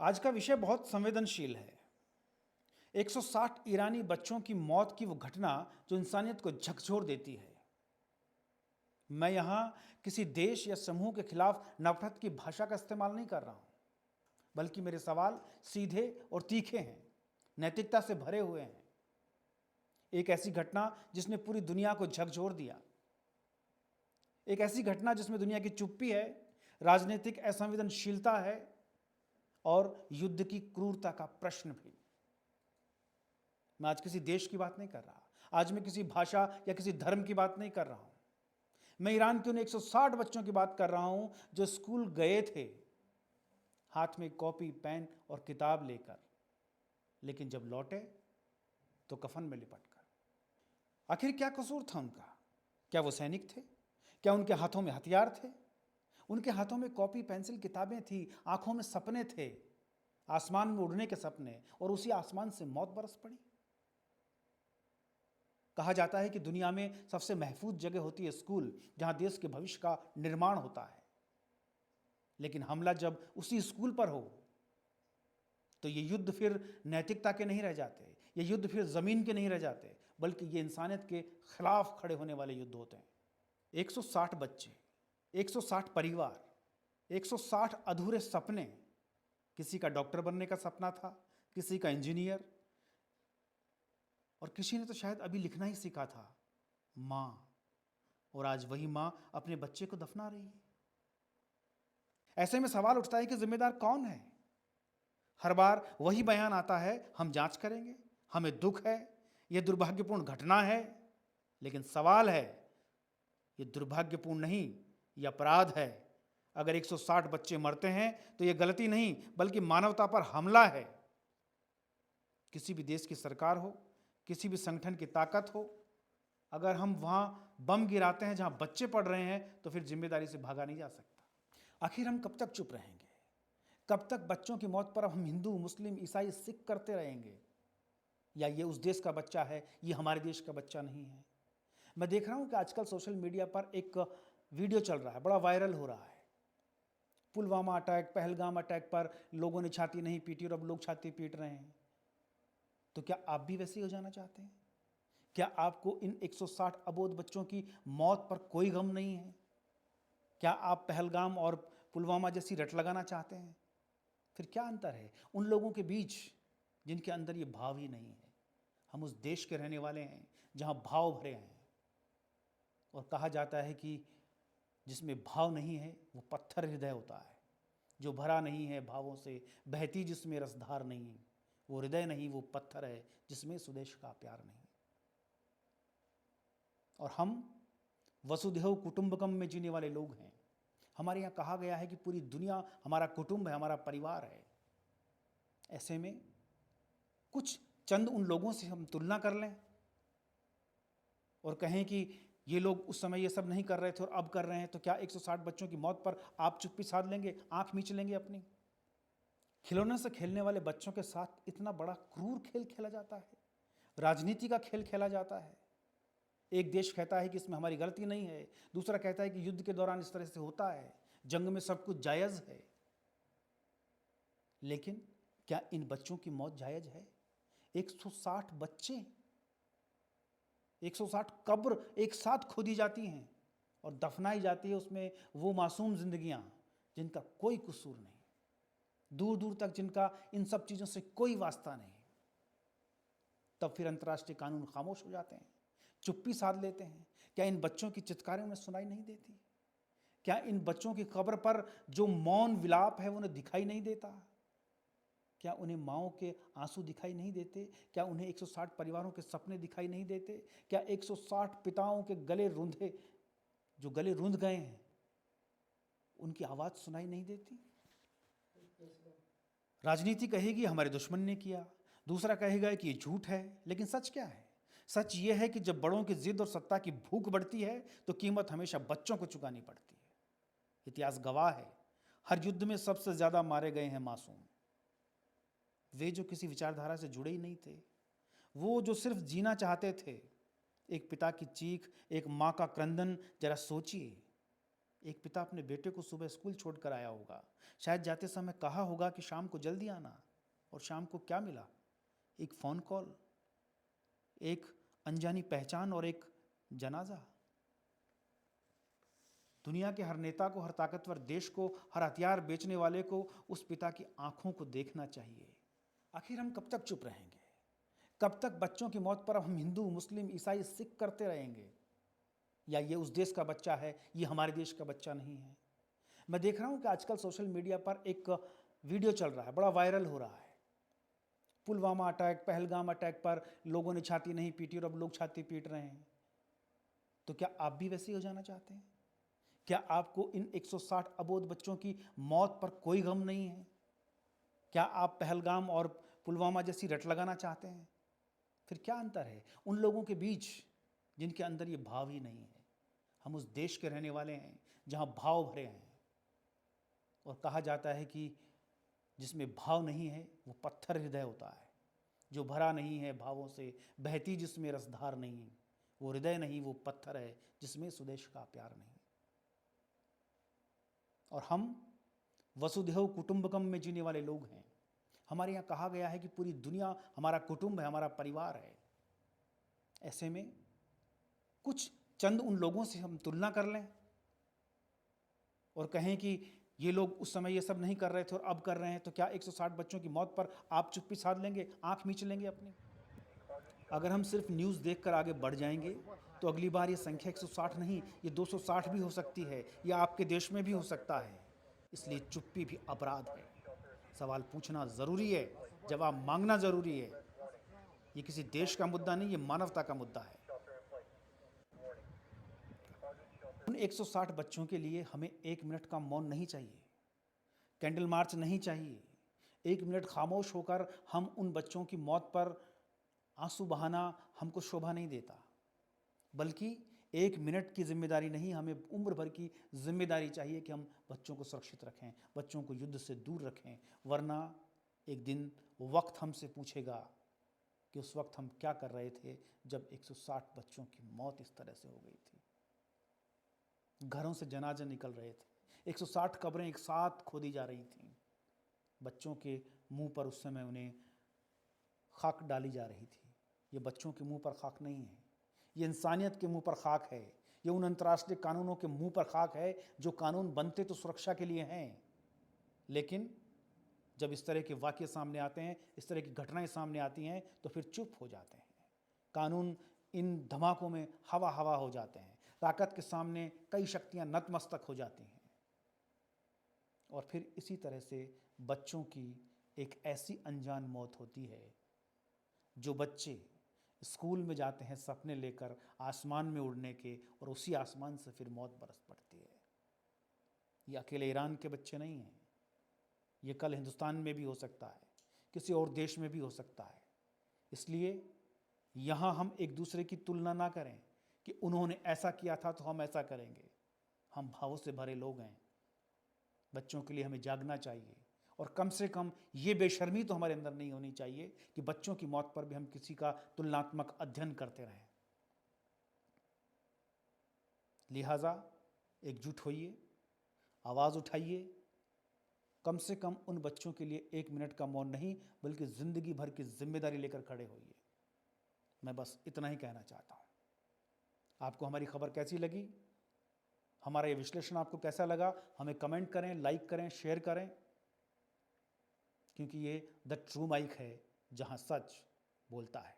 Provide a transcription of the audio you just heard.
आज का विषय बहुत संवेदनशील है। 160 ईरानी बच्चों की मौत की वो घटना जो इंसानियत को झकझोर देती है। मैं यहां किसी देश या समूह के खिलाफ नफरत की भाषा का इस्तेमाल नहीं कर रहा हूं, बल्कि मेरे सवाल सीधे और तीखे हैं, नैतिकता से भरे हुए हैं। एक ऐसी घटना जिसने पूरी दुनिया को झकझोर दिया, एक ऐसी घटना जिसमें दुनिया की चुप्पी है, राजनीतिक असंवेदनशीलता है और युद्ध की क्रूरता का प्रश्न भी। मैं आज किसी देश की बात नहीं कर रहा, आज मैं किसी भाषा या किसी धर्म की बात नहीं कर रहा हूं। मैं ईरान के उन 160 बच्चों की बात कर रहा हूं जो स्कूल गए थे हाथ में कॉपी, पेन और किताब लेकर, लेकिन जब लौटे तो कफन में लिपट कर। आखिर क्या कसूर था उनका? क्या वो सैनिक थे? क्या उनके हाथों में हथियार थे? उनके हाथों में कॉपी, पेंसिल, किताबें थी, आंखों में सपने थे, आसमान में उड़ने के सपने, और उसी आसमान से मौत बरस पड़ी। कहा जाता है कि दुनिया में सबसे महफूज जगह होती है स्कूल, जहां देश के भविष्य का निर्माण होता है। लेकिन हमला जब उसी स्कूल पर हो तो ये युद्ध फिर नैतिकता के नहीं रह जाते, ये युद्ध फिर जमीन के नहीं रह जाते, बल्कि ये इंसानियत के खिलाफ खड़े होने वाले युद्ध होते हैं। 160 बच्चे, 160 परिवार, 160 अधूरे सपने। किसी का डॉक्टर बनने का सपना था, किसी का इंजीनियर, और किसी ने तो शायद अभी लिखना ही सीखा था, मां। और आज वही मां अपने बच्चे को दफना रही है। ऐसे में सवाल उठता है कि जिम्मेदार कौन है? हर बार वही बयान आता है, हम जांच करेंगे, हमें दुख है, यह दुर्भाग्यपूर्ण घटना है। लेकिन सवाल है, यह दुर्भाग्यपूर्ण नहीं, यह अपराध है। अगर 160 बच्चे मरते हैं तो यह गलती नहीं, बल्कि मानवता पर हमला है। किसी भी देश की सरकार हो, किसी भी संगठन की ताकत हो, अगर हम वहां बम गिराते हैं जहां बच्चे पढ़ रहे हैं, तो फिर जिम्मेदारी से भागा नहीं जा सकता। आखिर हम कब तक चुप रहेंगे? कब तक बच्चों की मौत पर हम हिंदू, मुस्लिम, ईसाई, सिख करते रहेंगे? या ये उस देश का बच्चा है, ये हमारे देश का बच्चा नहीं है? मैं देख रहा हूं कि आजकल सोशल मीडिया पर एक वीडियो चल रहा है, बड़ा वायरल हो रहा है। पुलवामा अटैक, पहलगाम अटैक पर लोगों ने छाती नहीं पीटी और अब लोग छाती पीट रहे हैं। तो क्या आप भी वैसे ही हो जाना चाहते हैं? क्या आपको इन 160 अबोध बच्चों की मौत पर कोई गम नहीं है? क्या आप पहलगाम और पुलवामा जैसी रट लगाना चाहते हैं? फिर क्या अंतर है उन लोगों के बीच जिनके अंदर ये भाव ही नहीं है? हम उस देश के रहने वाले हैं जहां भाव भरे हैं, और कहा जाता है कि जिसमें भाव नहीं है वो पत्थर हृदय होता है। जो भरा नहीं है भावों से, बहती जिसमें रसधार नहीं, वो हृदय नहीं, वो पत्थर है जिसमें स्वदेश का प्यार नहीं। और हम वसुधैव कुटुंबकम में जीने वाले लोग हैं। हमारे यहाँ कहा गया है कि पूरी दुनिया हमारा कुटुंब है, हमारा परिवार है। ऐसे में कुछ चंद उन लोगों से हम तुलना कर लें और कहें कि ये लोग उस समय ये सब नहीं कर रहे थे और अब कर रहे हैं, तो क्या 160 बच्चों की मौत पर आप चुप्पी साध लेंगे, आंख मींच लेंगे अपनी? खिलौने से खेलने वाले बच्चों के साथ इतना बड़ा क्रूर खेल खेला जाता है, राजनीति का खेल खेला जाता है। एक देश कहता है कि इसमें हमारी गलती नहीं है, दूसरा कहता है कि युद्ध के दौरान इस तरह से होता है, जंग में सब कुछ जायज है। लेकिन क्या इन बच्चों की मौत जायज है? 160 बच्चे, 160 कब्र एक साथ खोदी जाती हैं और दफनाई जाती है उसमें वो मासूम जिंदगियां जिनका कोई कसूर नहीं, दूर दूर तक जिनका इन सब चीजों से कोई वास्ता नहीं। तब फिर अंतर्राष्ट्रीय कानून खामोश हो जाते हैं, चुप्पी साध लेते हैं। क्या इन बच्चों की चित्कारें उन्हें सुनाई नहीं देती? क्या इन बच्चों की कब्र पर जो मौन विलाप है उन्हें दिखाई नहीं देता? क्या उन्हें माओं के आंसू दिखाई नहीं देते? क्या उन्हें 160 परिवारों के सपने दिखाई नहीं देते? क्या 160 पिताओं के गले रूंधे, जो गले रूंध गए हैं, उनकी आवाज सुनाई नहीं देती? राजनीति कहेगी हमारे दुश्मन ने किया, दूसरा कहेगा कि ये झूठ है। लेकिन सच क्या है? सच ये है कि जब बड़ों की जिद और सत्ता की भूख बढ़ती है तो कीमत हमेशा बच्चों को चुकानी पड़ती है। इतिहास गवाह है, हर युद्ध में सबसे ज्यादा मारे गए हैं मासूम, वे जो किसी विचारधारा से जुड़े ही नहीं थे, वो जो सिर्फ जीना चाहते थे। एक पिता की चीख, एक माँ का क्रंदन, जरा सोचिए, एक पिता अपने बेटे को सुबह स्कूल छोड़कर आया होगा, शायद जाते समय कहा होगा कि शाम को जल्दी आना, और शाम को क्या मिला? एक फ़ोन कॉल, एक अनजानी पहचान और एक जनाजा। दुनिया के हर नेता को, हर ताकतवर देश को, हर हथियार बेचने वाले को उस पिता की आंखों को देखना चाहिए। आखिर हम कब तक चुप रहेंगे? कब तक बच्चों की मौत पर हम हिंदू, मुस्लिम, ईसाई, सिख करते रहेंगे? या ये उस देश का बच्चा है, ये हमारे देश का बच्चा नहीं है? मैं देख रहा हूं कि आजकल सोशल मीडिया पर एक वीडियो चल रहा है, बड़ा वायरल हो रहा है। पुलवामा अटैक, पहलगाम अटैक पर लोगों ने छाती नहीं पीटी और अब लोग छाती पीट रहे हैं। तो क्या आप भी वैसे ही हो जाना चाहते हैं? क्या आपको इन 160 अबोध बच्चों की मौत पर कोई गम नहीं है? क्या आप पहलगाम और पुलवामा जैसी रट लगाना चाहते हैं? फिर क्या अंतर है उन लोगों के बीच जिनके अंदर ये भाव ही नहीं है? हम उस देश के रहने वाले हैं जहां भाव भरे हैं, और कहा जाता है कि जिसमें भाव नहीं है वो पत्थर हृदय होता है। जो भरा नहीं है भावों से, बहती जिसमें रसधार नहीं, वो हृदय नहीं, वो पत्थर है जिसमें स्वदेश का प्यार नहीं। और हम वसुधैव कुटुंबकम में जीने वाले लोग हैं। हमारे यहाँ कहा गया है कि पूरी दुनिया हमारा कुटुंब है, हमारा परिवार है। ऐसे में कुछ चंद उन लोगों से हम तुलना कर लें और कहें कि ये लोग उस समय ये सब नहीं कर रहे थे और अब कर रहे हैं, तो क्या 160 बच्चों की मौत पर आप चुप्पी साध लेंगे, आंख मींच लेंगे अपनी? अगर हम सिर्फ न्यूज़ देखकर आगे बढ़ जाएंगे तो अगली बार ये संख्या 160 नहीं, ये 260 भी हो सकती है, या आपके देश में भी हो सकता है। इसलिए चुप्पी भी अपराध है। सवाल पूछना ज़रूरी है, जवाब मांगना ज़रूरी है। ये किसी देश का मुद्दा नहीं, ये मानवता का मुद्दा है। उन 160 बच्चों के लिए हमें 1 मिनट का मौन नहीं चाहिए, कैंडल मार्च नहीं चाहिए। 1 मिनट खामोश होकर हम उन बच्चों की मौत पर आंसू बहाना हमको शोभा नहीं देता, बल्कि 1 मिनट की जिम्मेदारी नहीं, हमें उम्र भर की जिम्मेदारी चाहिए कि हम बच्चों को सुरक्षित रखें, बच्चों को युद्ध से दूर रखें। वरना एक दिन वक्त हमसे पूछेगा कि उस वक्त हम क्या कर रहे थे जब 160 बच्चों की मौत इस तरह से हो गई थी। घरों से जनाजे निकल रहे थे, 160 कब्रें एक साथ खोदी जा रही थीं। बच्चों के मुंह पर उस समय उन्हें खाक डाली जा रही थी। ये बच्चों के मुंह पर खाक नहीं है, ये इंसानियत के मुंह पर खाक है। ये उन अंतर्राष्ट्रीय कानूनों के मुंह पर खाक है जो कानून बनते तो सुरक्षा के लिए हैं, लेकिन जब इस तरह के वाक़ये सामने आते हैं, इस तरह की घटनाएं सामने आती हैं, तो फिर चुप हो जाते हैं। कानून इन धमाकों में हवा हवा हो जाते हैं। ताकत के सामने कई शक्तियां नतमस्तक हो जाती हैं। और फिर इसी तरह से बच्चों की एक ऐसी अनजान मौत होती है। जो बच्चे स्कूल में जाते हैं सपने लेकर आसमान में उड़ने के, और उसी आसमान से फिर मौत बरस पड़ती है। ये अकेले ईरान के बच्चे नहीं हैं, ये कल हिंदुस्तान में भी हो सकता है, किसी और देश में भी हो सकता है। इसलिए यहाँ हम एक दूसरे की तुलना ना करें कि उन्होंने ऐसा किया था तो हम ऐसा करेंगे। हम भावों से भरे लोग हैं। बच्चों के लिए हमें जागना चाहिए, और कम से कम ये बेशर्मी तो हमारे अंदर नहीं होनी चाहिए कि बच्चों की मौत पर भी हम किसी का तुलनात्मक अध्ययन करते रहें। लिहाजा एकजुट होइए, आवाज़ उठाइए। कम से कम उन बच्चों के लिए 1 मिनट का मौन नहीं, बल्कि ज़िंदगी भर की जिम्मेदारी लेकर खड़े होइए। मैं बस इतना ही कहना चाहता हूँ। आपको हमारी खबर कैसी लगी? हमारा ये विश्लेषण आपको कैसा लगा? हमें कमेंट करें, लाइक करें, शेयर करें, क्योंकि ये द ट्रू माइक है जहां सच बोलता है।